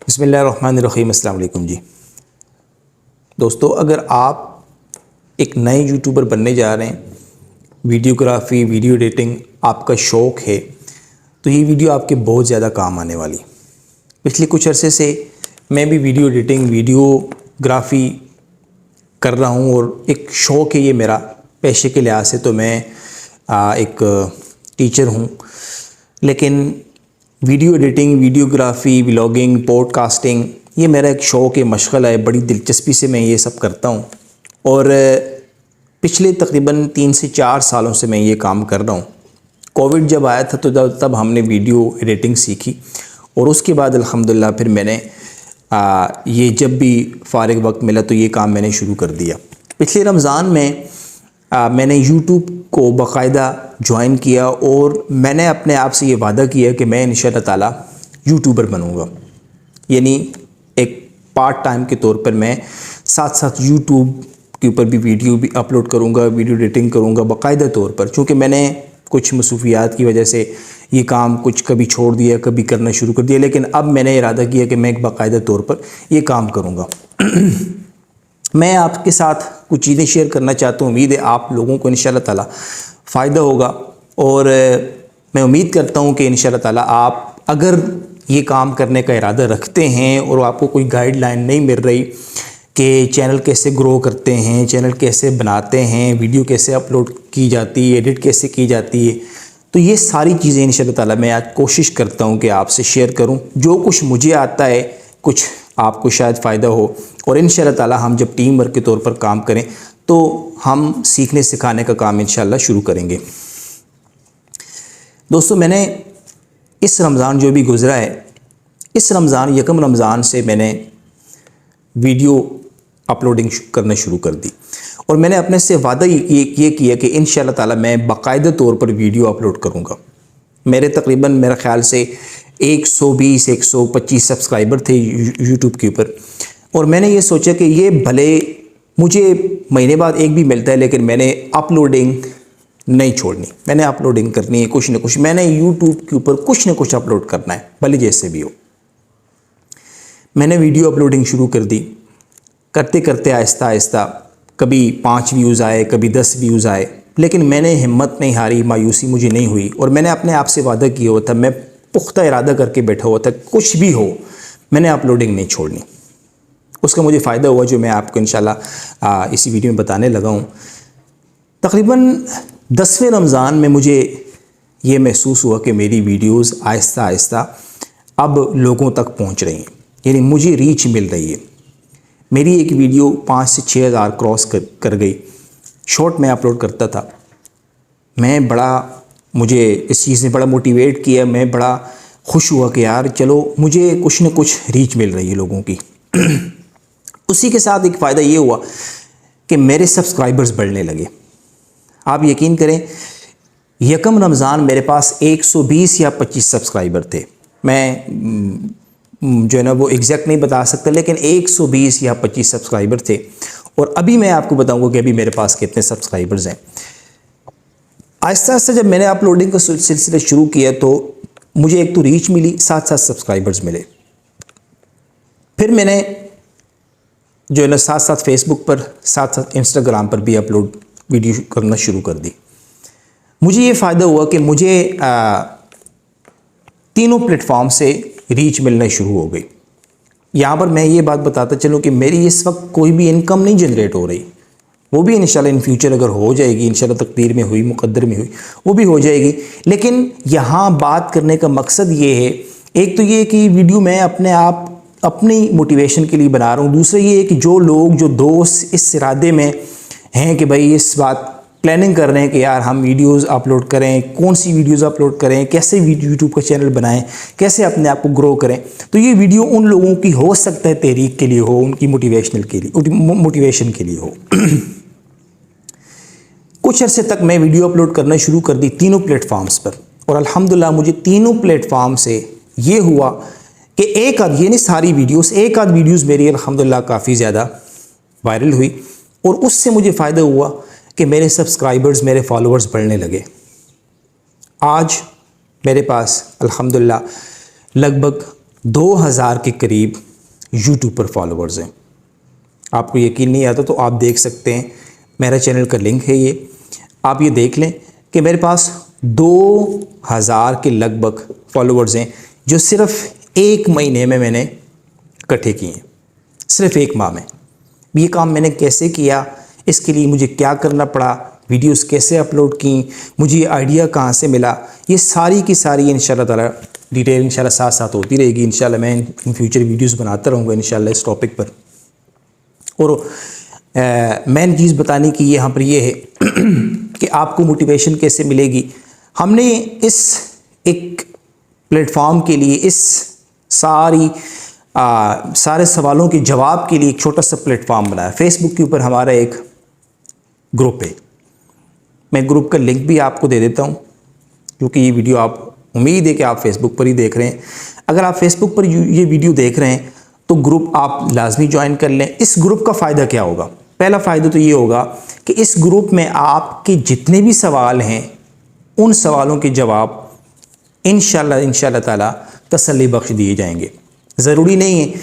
बिस्मिल्लाहिर्रहमानिर्रहीम। अस्सलाम वालेकुम जी दोस्तों, अगर आप एक नए यूट्यूबर बनने जा रहे हैं, वीडियोग्राफी वीडियो एडिटिंग आपका शौक़ है, तो ये वीडियो आपके बहुत ज़्यादा काम आने वाली। पिछले कुछ अरसे से मैं भी वीडियो एडिटिंग वीडियोग्राफी कर रहा हूँ और एक शौक़ है ये मेरा। पेशे के लिहाज से तो मैं एक टीचर हूँ, लेकिन video editing videography vlogging podcasting ये मेरा एक शौक़ है, मशग़ला है। बड़ी दिलचस्पी से मैं ये सब करता हूँ और पिछले तकरीबन 3 से 4 सालों से मैं ये काम कर रहा हूँ। कोविड जब आया था तो तब हमने वीडियो एडिटिंग सीखी और उसके बाद अल्हम्दुलिल्लाह फिर मैंने ये जब भी फ़ारिग वक्त मिला तो ये काम मैंने शुरू कर दिया। पिछले रमज़ान में मैंने यूट्यूब को बाकायदा ज्वाइन किया और मैंने अपने आप से ये वादा किया कि मैं इंशाअल्लाह ताला यूट्यूबर बनूँगा। यानी एक पार्ट टाइम के तौर पर मैं साथ साथ यूट्यूब के ऊपर भी वीडियो भी अपलोड करूँगा, वीडियो एडिटिंग करूँगा बाकायदा तौर पर। चूँकि मैंने कुछ मसरूफियात की वजह से ये काम कुछ कभी छोड़ दिया, कभी करना शुरू कर दिया, लेकिन अब मैंने इरादा किया कि मैं एक बाकायदा तौर पर ये काम करूँगा। मैं आपके साथ कुछ चीज़ें शेयर करना चाहता हूँ। उम्मीद है आप लोगों को इंशाअल्लाह ताला फ़ायदा होगा और मैं उम्मीद करता हूँ कि इंशाअल्लाह ताला आप अगर ये काम करने का इरादा रखते हैं और आपको कोई गाइडलाइन नहीं मिल रही कि चैनल कैसे ग्रो करते हैं, चैनल कैसे बनाते हैं, वीडियो कैसे अपलोड की जाती है, एडिट कैसे की जाती है, तो ये सारी चीज़ें इंशाअल्लाह ताला मैं आज कोशिश करता हूँ कि आपसे शेयर करूँ। जो कुछ मुझे आता है कुछ आपको शायद फ़ायदा हो और इंशाअल्लाह ताला हम जब टीम वर्क के तौर पर काम करें तो हम सीखने सिखाने का काम इंशाअल्लाह शुरू करेंगे। दोस्तों, मैंने इस रमज़ान जो भी गुज़रा है, इस रमज़ान यकम रमज़ान से मैंने वीडियो अपलोडिंग करना शुरू कर दी और मैंने अपने से वादा ये किया कि इंशाअल्लाह ताला मैं बाकायदा तौर पर वीडियो अपलोड करूँगा। मेरे तकरीबन मेरा ख़्याल से 120-125 सब्सक्राइबर थे यूट्यूब के ऊपर और मैंने ये सोचा कि ये भले मुझे महीने बाद एक भी मिलता है, लेकिन मैंने अपलोडिंग नहीं छोड़नी, मैंने अपलोडिंग करनी है। कुछ न कुछ मैंने यूट्यूब के ऊपर कुछ न कुछ अपलोड करना है, भले जैसे भी हो। मैंने वीडियो अपलोडिंग शुरू कर दी। करते करते आहिस्ता आहिस्ता कभी 5 व्यूज़ आए, कभी 10 व्यूज़ आए, लेकिन मैंने हिम्मत नहीं हारी, मायूसी मुझे नहीं हुई और मैंने अपने आप से वादा किया हुआ था, मैं पुख्ता इरादा करके बैठा हुआ था, कुछ भी हो मैंने अपलोडिंग नहीं छोड़नी। उसका मुझे फ़ायदा हुआ जो मैं आपको इंशाल्लाह इसी वीडियो में बताने लगा हूँ। तकरीबन 10वें रमज़ान में मुझे ये महसूस हुआ कि मेरी वीडियोज़ आहिस्ता आहिस्ता अब लोगों तक पहुँच रही हैं, यानी मुझे रीच मिल रही है। मेरी एक वीडियो 5 से 6 हज़ार क्रॉस कर गई। शॉर्ट में अपलोड करता था। मुझे इस चीज़ ने बड़ा मोटिवेट किया। मैं बड़ा खुश हुआ कि यार चलो मुझे कुछ न कुछ रीच मिल रही है लोगों की। उसी के साथ एक फ़ायदा ये हुआ कि मेरे सब्सक्राइबर्स बढ़ने लगे। आप यकीन करें, यकम रमज़ान मेरे पास 120 या 25 सब्सक्राइबर थे। मैं जो है ना वो एग्जैक्ट नहीं बता सकता, लेकिन 120 या 25 सब्सक्राइबर थे और अभी मैं आपको बताऊंगा कि अभी मेरे पास कितने सब्सक्राइबर्स हैं। आहिस्ता आहिस्ता जब मैंने अपलोडिंग का सिलसिला शुरू किया तो मुझे एक तो रीच मिली, साथ साथ सब्सक्राइबर्स मिले। फिर मैंने जो है ना साथ साथ फेसबुक पर, साथ साथ इंस्टाग्राम पर भी अपलोड वीडियो करना शुरू कर दी। मुझे ये फ़ायदा हुआ कि मुझे तीनों प्लेटफॉर्म से रीच मिलना शुरू हो गई। यहाँ पर मैं ये बात बताता चलूँ कि मेरी इस वक्त कोई भी इनकम नहीं जनरेट हो रही, वो भी इंशाल्लाह इन फ्यूचर अगर हो जाएगी, इंशाल्लाह तकदीर में हुई, मुकद्दर में हुई, वो भी हो जाएगी। लेकिन यहाँ बात करने का मकसद ये है, एक तो ये कि वीडियो मैं अपने आप अपनी मोटिवेशन के लिए बना रहा हूँ। दूसरा ये है कि जो लोग, जो दोस्त इस इरादे में हैं कि भाई इस बात प्लानिंग कर रहे हैं कि यार हम वीडियोस अपलोड करें, कौन सी वीडियोस अपलोड करें, कैसे यूट्यूब का चैनल बनाएं, कैसे अपने आप को ग्रो करें, तो ये वीडियो उन लोगों की हो सकता है तहरीक के लिए हो, उनकी मोटिवेशन के लिए हो। कुछ अरसे तक मैं वीडियो अपलोड करना शुरू कर दी तीनों प्लेटफॉर्म्स पर और अल्हम्दुलिल्लाह मुझे तीनों प्लेटफॉर्म से ये हुआ कि एक आध, ये नहीं सारी वीडियोस, एक आध वीडियोस मेरी अल्हम्दुलिल्लाह काफ़ी ज़्यादा वायरल हुई और उससे मुझे फ़ायदा हुआ कि मेरे सब्सक्राइबर्स, मेरे फॉलोअर्स बढ़ने लगे। आज मेरे पास अल्हम्दुलिल्लाह लगभग 2000 के करीब यूट्यूब पर फॉलोअर्स हैं। आपको यकीन नहीं आता तो आप देख सकते हैं, मेरा चैनल का लिंक है ये, आप ये देख लें कि मेरे पास 2000 के लगभग फॉलोअर्स हैं जो सिर्फ 1 महीने में मैंने इकट्ठे किए हैं, सिर्फ 1 माह में। ये काम मैंने कैसे किया, इसके लिए मुझे क्या करना पड़ा, वीडियोस कैसे अपलोड की, मुझे ये आइडिया कहाँ से मिला, ये सारी की सारी इंशाल्लाह ताला डिटेल इंशाल्लाह साथ साथ होती रहेगी। इंशाल्लाह मैं इन फ्यूचर वीडियोस बनाता रहूँगा इंशाल्लाह इस टॉपिक पर। और मेन चीज़ बताने की यहाँ पर ये है कि आपको मोटिवेशन कैसे मिलेगी। हमने इस एक प्लेटफॉर्म के लिए, इस सारे सवालों के जवाब के लिए एक छोटा सा प्लेटफॉर्म बनाया। फेसबुक के ऊपर हमारा एक ग्रुप है, मैं ग्रुप का लिंक भी आपको दे देता हूँ, क्योंकि ये वीडियो आप, उम्मीद है कि आप फेसबुक पर ही देख रहे हैं। अगर आप फेसबुक पर ये वीडियो देख रहे हैं तो ग्रुप आप लाजमी ज्वाइन कर लें। इस ग्रुप का फ़ायदा क्या होगा? पहला फ़ायदा तो ये होगा कि इस ग्रुप में आपके जितने भी सवाल हैं उन सवालों के जवाब इंशाल्लाह ताला तसल्ली बख्श दिए जाएंगे। ज़रूरी नहीं है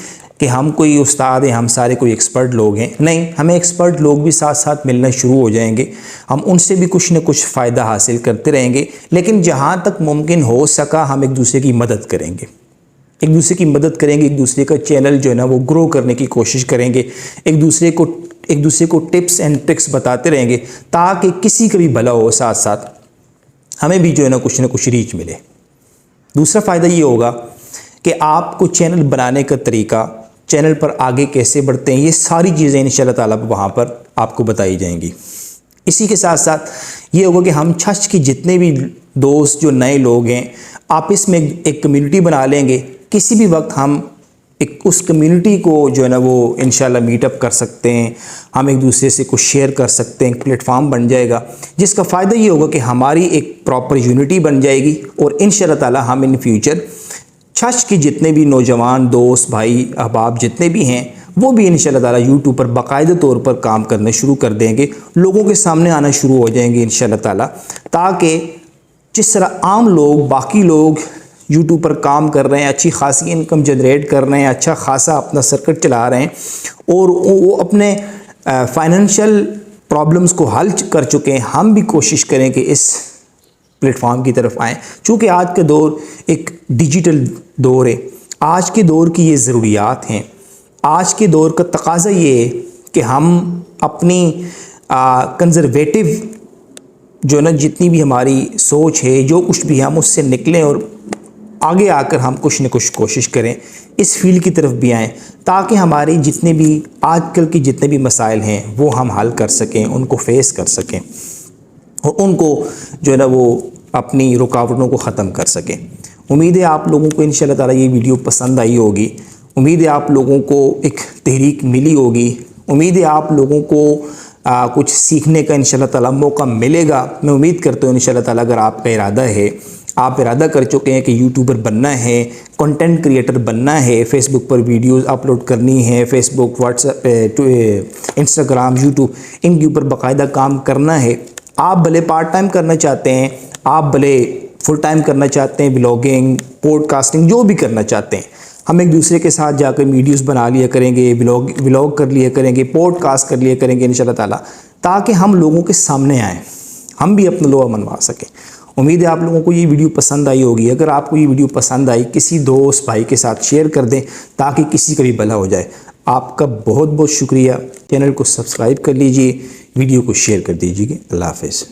कि हम कोई उस्ताद हैं, हम सारे कोई एक्सपर्ट लोग हैं, नहीं, हमें एक्सपर्ट लोग भी साथ साथ मिलना शुरू हो जाएंगे। हम उनसे भी कुछ न कुछ फ़ायदा हासिल करते रहेंगे, लेकिन जहाँ तक मुमकिन हो सका हम एक दूसरे की मदद करेंगे, एक दूसरे की मदद करेंगे, एक दूसरे का चैनल जो है ना वो ग्रो करने की कोशिश करेंगे, एक दूसरे को टिप्स एंड ट्रिक्स बताते रहेंगे ताकि किसी का भी भला हो, साथ साथ हमें भी जो है ना कुछ रीच मिले। दूसरा फ़ायदा ये होगा कि आपको चैनल बनाने का तरीका, चैनल पर आगे कैसे बढ़ते हैं, ये सारी चीज़ें इंशाल्लाह ताला वहाँ पर आपको बताई जाएंगी। इसी के साथ साथ ये होगा कि हम छछ के जितने भी दोस्त जो नए लोग हैं आपस में एक कम्युनिटी बना लेंगे। किसी भी वक्त हम उस कम्युनिटी को जो है ना वो इंशाल्लाह मीटअप कर सकते हैं, हम एक दूसरे से कुछ शेयर कर सकते हैं, एक प्लेटफॉर्म बन जाएगा जिसका फ़ायदा ये होगा कि हमारी एक प्रॉपर यूनिटी बन जाएगी और इंशाल्लाह ताला हम इन फ्यूचर छछ के जितने भी नौजवान दोस्त भाई अहबाब जितने भी हैं वो भी इंशाल्लाह ताला यूट्यूब पर बाकायदा तौर पर काम करने शुरू कर देंगे, लोगों के सामने आना शुरू हो जाएंगे इंशाल्लाह ताला, ताकि जिस तरह आम लोग, बाकी लोग यूट्यूब पर काम कर रहे हैं, अच्छी खासी इनकम जनरेट कर रहे हैं, अच्छा खासा अपना सर्किट चला रहे हैं और वो अपने फाइनेंशियल प्रॉब्लम्स को हल कर चुके हैं, हम भी कोशिश करें कि इस प्लेटफॉर्म की तरफ आएँ। चूँकि आज का दौर एक डिजिटल दौर है, आज के दौर की ये ज़रूरियात हैं, आज के दौर का तकाज़ा ये है कि हम अपनी कंज़र्वेटिव जो ना जितनी भी हमारी सोच है, जो कुछ भी हम उससे निकलें और आगे आकर हम कुछ न कुछ कोशिश करें, इस फील्ड की तरफ भी आएँ, ताकि हमारे जितने भी आजकल के जितने भी मसाइल हैं वो हम हल कर सकें, उनको फेस कर सकें और उनको जो है ना वो अपनी रुकावटों को ख़त्म कर सकें। उम्मीद है आप लोगों को इंशाल्लाह ताला ये वीडियो पसंद आई होगी, उम्मीद है आप लोगों को एक तहरीक मिली होगी, उम्मीद है आप लोगों को कुछ सीखने का इंशाल्लाह ताला मौका मिलेगा। मैं उम्मीद करता हूँ इंशाल्लाह ताला अगर आपका इरादा है, आप इरादा कर चुके हैं कि यूट्यूबर बनना है, कंटेंट क्रिएटर बनना है, फेसबुक पर वीडियोस अपलोड करनी है, फेसबुक, व्हाट्सएप, इंस्टाग्राम, यूट्यूब, इनके ऊपर बाकायदा काम करना है, आप भले पार्ट टाइम करना चाहते हैं, आप भले फुल टाइम करना चाहते हैं, ब्लॉगिंग, पॉडकास्टिंग, जो भी करना चाहते हैं, हम एक दूसरे के साथ जाकर वीडियोस बना लिया करेंगे, व्लॉग कर लिया करेंगे, पॉडकास्ट कर लिया करेंगे इंशाल्लाह ताला, ताकि हम लोगों के सामने आएँ, हम भी अपना लोहा मनवा सकें। उम्मीद है आप लोगों को ये वीडियो पसंद आई होगी। अगर आपको ये वीडियो पसंद आई, किसी दोस्त भाई के साथ शेयर कर दें ताकि किसी का भी भला हो जाए। आपका बहुत बहुत शुक्रिया। चैनल को सब्सक्राइब कर लीजिए, वीडियो को शेयर कर दीजिए। अल्लाह हाफ़िज़।